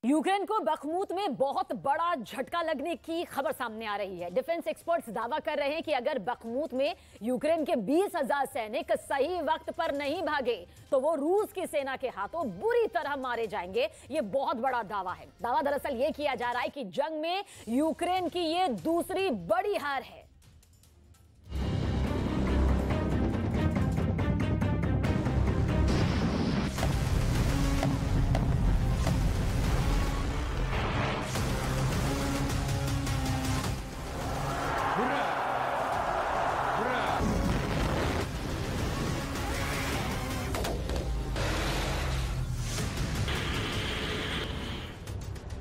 Ukraine को Bakhmut में बहुत बड़ा झटका लगने की खबर सामने आ रही है। डिफेंस एक्सपर्ट्स दावा कर रहे हैं कि अगर बखमूत में यूक्रेन के 20,000 सैनिक सही वक्त पर नहीं भागे तो वो रूस की सेना के हाथों बुरी तरह मारे जाएंगे। ये बहुत बड़ा दावा है। दावा दरअसल ये किया जा रहा है कि जंग में यूक्रेन की ये दूसरी बड़ी हार है।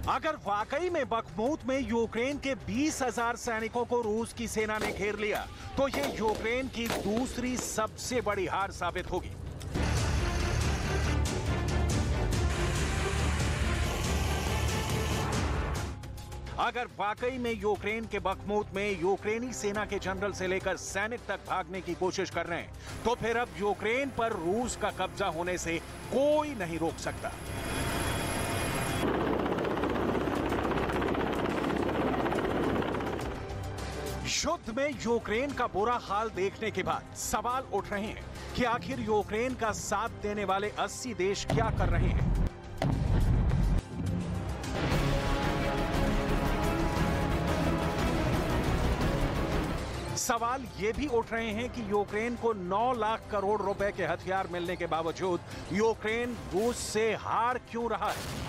अगर वाकई में बखमूत में यूक्रेन के 20,000 सैनिकों को रूस की सेना ने घेर लिया तो ये यूक्रेन की दूसरी सबसे बड़ी हार साबित होगी। अगर वाकई में यूक्रेन के बखमूत में यूक्रेनी सेना के जनरल से लेकर सैनिक तक भागने की कोशिश कर रहे हैं तो फिर अब यूक्रेन पर रूस का कब्जा होने से कोई नहीं रोक सकता। युद्ध में यूक्रेन का बुरा हाल देखने के बाद सवाल उठ रहे हैं कि आखिर यूक्रेन का साथ देने वाले 80 देश क्या कर रहे हैं। सवाल ये भी उठ रहे हैं कि यूक्रेन को 9 लाख करोड़ रुपए के हथियार मिलने के बावजूद यूक्रेन रूस से हार क्यों रहा है।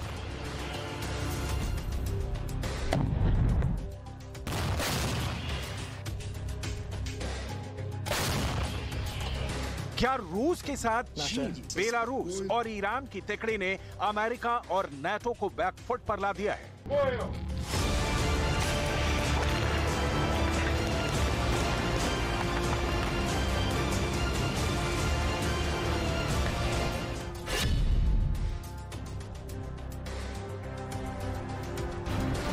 क्या रूस के साथ चीन, बेलारूस और ईरान की तिकड़ी ने अमेरिका और नाटो को बैकफुट पर ला दिया है?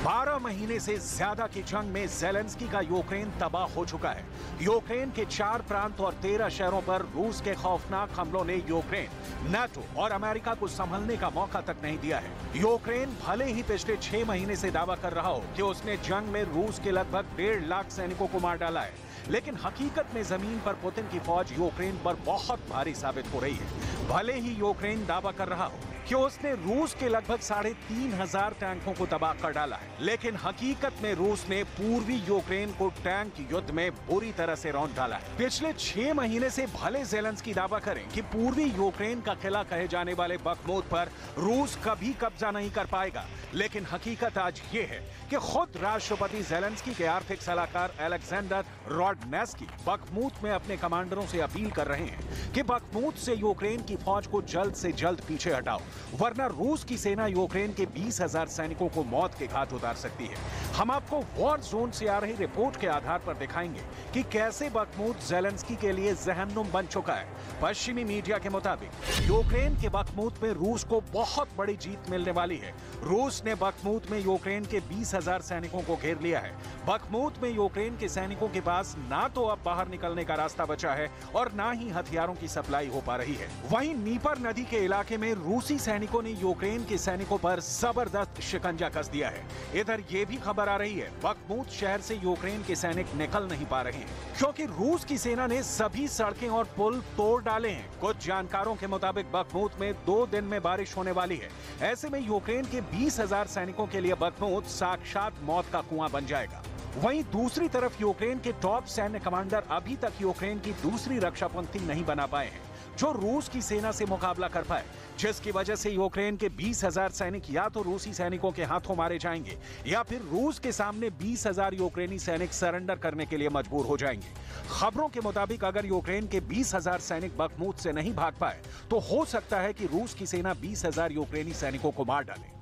12 महीने से ज्यादा की जंग में ज़ेलेंस्की का यूक्रेन तबाह हो चुका है। यूक्रेन के 4 प्रांत और 13 शहरों पर रूस के खौफनाक हमलों ने यूक्रेन, नाटो और अमेरिका को संभलने का मौका तक नहीं दिया है। यूक्रेन भले ही पिछले 6 महीने से दावा कर रहा हो कि उसने जंग में रूस के लगभग 1.5 लाख सैनिकों को मार डाला है, लेकिन हकीकत में जमीन पर पुतिन की फौज यूक्रेन पर बहुत भारी साबित हो रही है। भले ही यूक्रेन दावा कर रहा हो कि उसने रूस के लगभग 3,500 टैंकों को तबाह कर डाला है, लेकिन हकीकत में रूस ने पूर्वी यूक्रेन को टैंक युद्ध में बुरी तरह से रौंद डाला है। पिछले 6 महीने से भले ज़ेलेंस्की दावा करें कि पूर्वी यूक्रेन का किला कहे जाने वाले बखमूत पर रूस कभी कब्जा नहीं कर पाएगा, लेकिन हकीकत आज ये है कि खुद राष्ट्रपति ज़ेलेंस्की के आर्थिक सलाहकार अलेक्जेंडर रोडनेस्की बखमूत में अपने कमांडरों से अपील कर रहे हैं कि बखमूत से यूक्रेन की फौज को जल्द से जल्द पीछे हटाओ, वरना रूस की सेना यूक्रेन के 20,000 सैनिकों को मौत के घाट उतार सकती है। हम आपको वॉर जोन से आ रही रिपोर्ट के आधार पर दिखाएंगे कि कैसे बखमूत ज़ेलेंस्की के लिए जहन्नुम बन चुका है। पश्चिमी मीडिया के मुताबिक यूक्रेन के बखमूत में रूस को बहुत बड़ी जीत मिलने वाली है। रूस ने बखमूत में यूक्रेन के 20,000 सैनिकों को घेर लिया है। बखमूत में यूक्रेन के सैनिकों के पास ना तो अब बाहर निकलने का रास्ता बचा है और ना ही हथियारों की सप्लाई हो पा रही है। वहीं नीपर नदी के इलाके में रूसी सैनिकों ने यूक्रेन के सैनिकों पर जबरदस्त शिकंजा कस दिया है। इधर ये भी खबर आ रही है बखमूत शहर से यूक्रेन के सैनिक निकल नहीं पा रहे हैं क्योंकि रूस की सेना ने सभी सड़कें और पुल तोड़ डाले हैं। कुछ जानकारों के मुताबिक बखमूत में 2 दिन में बारिश होने वाली है। ऐसे में यूक्रेन के 20,000 सैनिकों के लिए बखमूत साक्षात मौत का कुआं बन जाएगा। वहीं दूसरी तरफ यूक्रेन के टॉप सैन्य कमांडर अभी तक यूक्रेन की दूसरी रक्षा पंक्ति नहीं बना पाए हैं जो रूस की सेना से मुकाबला कर पाए, जिसकी वजह से यूक्रेन के 20,000 सैनिक या तो रूसी सैनिकों के हाथों मारे जाएंगे या फिर रूस के सामने 20,000 यूक्रेनी सैनिक सरेंडर करने के लिए मजबूर हो जाएंगे। खबरों के मुताबिक अगर यूक्रेन के 20,000 सैनिक बखमूत से नहीं भाग पाए तो हो सकता है कि रूस की सेना 20,000 यूक्रेनी सैनिकों को मार डाले।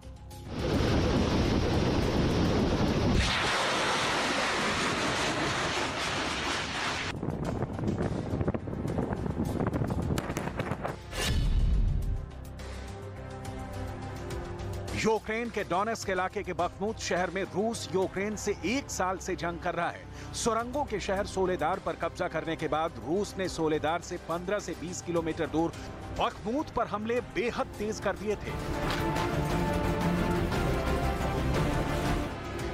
यूक्रेन के डोनेट्स्क इलाके के बखमूत शहर में रूस यूक्रेन से 1 साल से जंग कर रहा है। सुरंगों के शहर सोलेदार पर कब्जा करने के बाद रूस ने सोलेदार से 15 से 20 किलोमीटर दूर बखमूत पर हमले बेहद तेज कर दिए थे।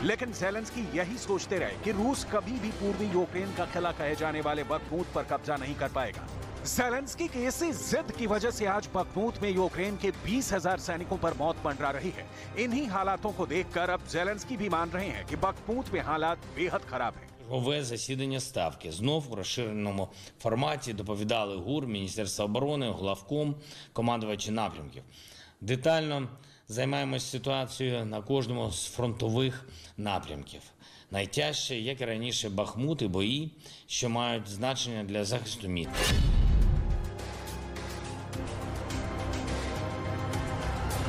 लेकिन ज़ेलेंस्की यही सोचते रहे कि रूस कभी भी पूर्वी यूक्रेन का किला कहे जाने वाले बखमूत पर कब्जा नहीं कर पाएगा। ज़ेलेंस्की की इसी जिद की वजह से आज बखमूत में यूक्रेन के 20,000 सैनिकों पर मौत मंडरा रही है। इन्हीं हालातों को देखकर अब ज़ेलेंस्की भी मान रहे हैं कि बखमूत में हालात बेहद खराब हैं। Чергове засідання Ставки. Знов у розширеному форматі доповідали ГУР, Міністерство оборони, главком, командувачі напрямків. Детально займаємось ситуацією на кожному з фронтових напрямків. Найтяжче, як і раніше, Бахмут і бої, що мають значення для захисту міста.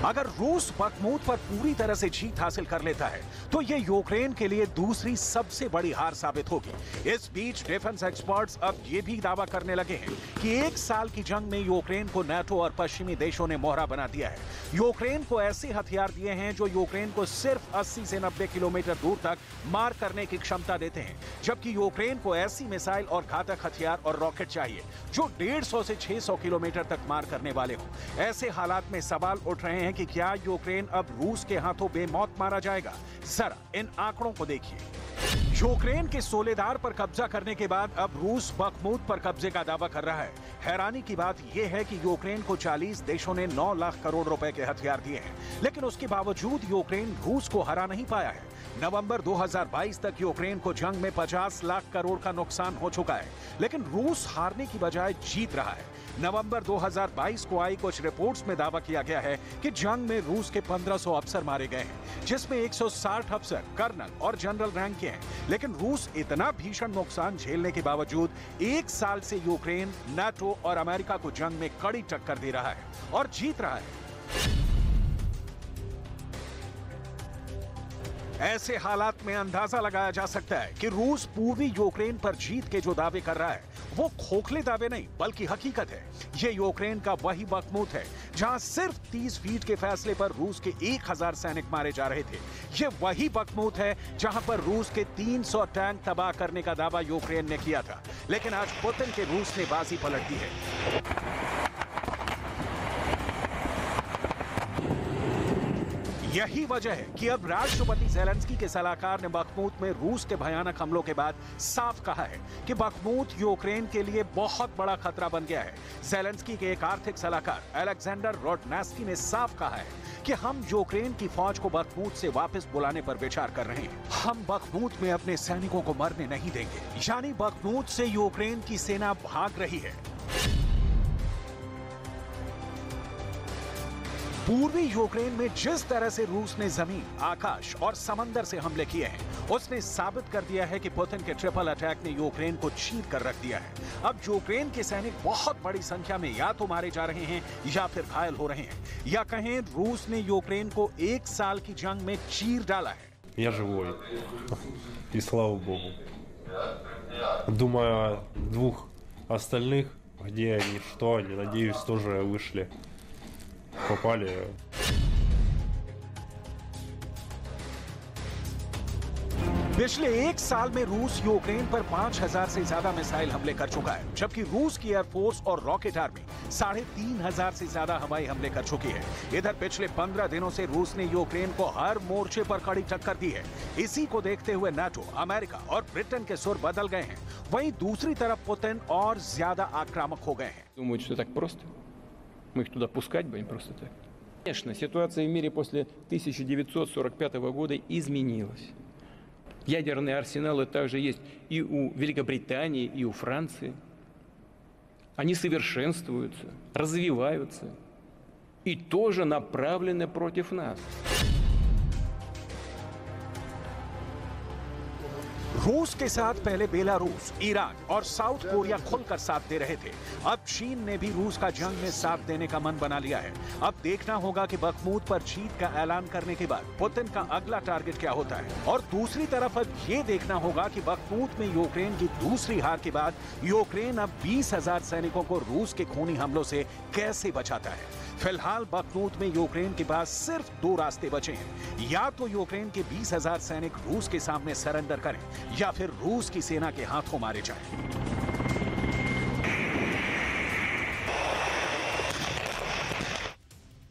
अगर रूस बखमूत पर पूरी तरह से जीत हासिल कर लेता है तो ये यूक्रेन के लिए दूसरी सबसे बड़ी हार साबित होगी। इस बीच डिफेंस एक्सपर्ट्स अब ये भी दावा करने लगे हैं कि 1 साल की जंग में यूक्रेन को नाटो और पश्चिमी देशों ने मोहरा बना दिया है। यूक्रेन को ऐसे हथियार दिए हैं जो यूक्रेन को सिर्फ 80 से 90 किलोमीटर दूर तक मार करने की क्षमता देते हैं, जबकि यूक्रेन को ऐसी मिसाइल और घातक हथियार और रॉकेट चाहिए जो 150 से 600 किलोमीटर तक मार करने वाले हों। ऐसे हालात में सवाल उठ रहे हैं कि क्या यूक्रेन अब रूस के हाथों बेमौत मारा जाएगा? जरा इन आंकड़ों को देखिए। यूक्रेन के सोलेदार पर कब्जा करने के बाद अब रूस बखमूत पर कब्जे का दावा कर रहा है। हैरानी की बात यह है कि यूक्रेन को 40 देशों ने 9 लाख करोड़ रुपए के हथियार दिए हैं, लेकिन उसके बावजूद यूक्रेन रूस को हरा नहीं पाया है। नवंबर 2022 तक यूक्रेन को जंग में 50 लाख करोड़ का नुकसान हो चुका है, लेकिन रूस हारने की बजाय जीत रहा है। नवंबर 2022 को आई कुछ रिपोर्ट्स में दावा किया गया है कि जंग में रूस के 1500 अफसर मारे गए हैं, जिसमें 160 अफसर कर्नल और जनरल रैंक के हैं। लेकिन रूस इतना भीषण नुकसान झेलने के बावजूद 1 साल से यूक्रेन, नाटो और अमेरिका को जंग में कड़ी टक्कर दे रहा है और जीत रहा है। ऐसे हालात में अंदाजा लगाया जा सकता है कि रूस पूर्वी यूक्रेन पर जीत के जो दावे कर रहा है वो खोखले दावे नहीं बल्कि हकीकत है। ये यूक्रेन का वही बखमूत है जहां सिर्फ 30 फीट के फैसले पर रूस के 1000 सैनिक मारे जा रहे थे। ये वही बखमूत है जहां पर रूस के 300 टैंक तबाह करने का दावा यूक्रेन ने किया था, लेकिन आज पुतिन के रूस ने बाजी पलट दी है। यही वजह है कि अब राष्ट्रपति ज़ेलेंस्की के सलाहकार ने बखमूत में रूस के भयानक हमलों के बाद साफ कहा है कि बखमूत यूक्रेन के लिए बहुत बड़ा खतरा बन गया है। ज़ेलेंस्की के एक आर्थिक सलाहकार अलेक्जेंडर रोडनास्की ने साफ कहा है कि हम यूक्रेन की फौज को बखमूत से वापस बुलाने पर विचार कर रहे हैं। हम बखमूत में अपने सैनिकों को मरने नहीं देंगे। यानी बखमूत से यूक्रेन की सेना भाग रही है। पूर्वी यूक्रेन में जिस तरह से रूस ने जमीन, आकाश और समंदर से हमले किए हैं, उसने साबित कर दिया है कि पुतिन के ट्रिपल अटैक ने यूक्रेन को चीर कर रख दिया है। अब यूक्रेन के सैनिक बहुत बड़ी संख्या में या तो मारे जा रहे हैं या फिर घायल हो रहे हैं, या कहें रूस ने यूक्रेन को 1 साल की जंग में चीर डाला है। Я живой, и слава богу. Думаю о 2 остальных, где они, что они, надеюсь, тоже вышли. Попали. पिछले 1 साल में रूस यूक्रेन पर 5000 से ज्यादा मिसाइल हमले कर चुका है, जबकि रूस की एयरफोर्स और रॉकेट आर्मी 3500 से ज्यादा हवाई हमले कर चुकी है। इधर पिछले 15 दिनों से रूस ने यूक्रेन को हर मोर्चे पर कड़ी टक्कर दी है। इसी को देखते हुए नाटो, अमेरिका और ब्रिटेन के सुर बदल गए हैं। वहीं दूसरी तरफ पुतिन और ज्यादा आक्रामक हो गए हैं। Думают, что так просто? Мы их туда пускать будем просто так? Конечно, ситуация в мире после 1945 года изменилась. Ядерные арсеналы также есть и у Великобритании, и у Франции. Они совершенствуются, развиваются и тоже направлены против нас. रूस के साथ पहले बेलारूस, ईरान और साउथ कोरिया खुलकर साथ दे रहे थे। अब चीन ने भी रूस का जंग में साथ देने का मन बना लिया है। अब देखना होगा कि बखमूत पर जीत का ऐलान करने के बाद पुतिन का अगला टारगेट क्या होता है। और दूसरी तरफ अब ये देखना होगा कि बखमूत में यूक्रेन की दूसरी हार के बाद यूक्रेन अब 20,000 सैनिकों को रूस के खूनी हमलों से कैसे बचाता है। फिलहाल बखमूत में यूक्रेन के पास सिर्फ 2 रास्ते बचे हैं। या तो यूक्रेन के 20,000 सैनिक रूस के सामने सरेंडर करें या फिर रूस की सेना के हाथों मारे जाएं।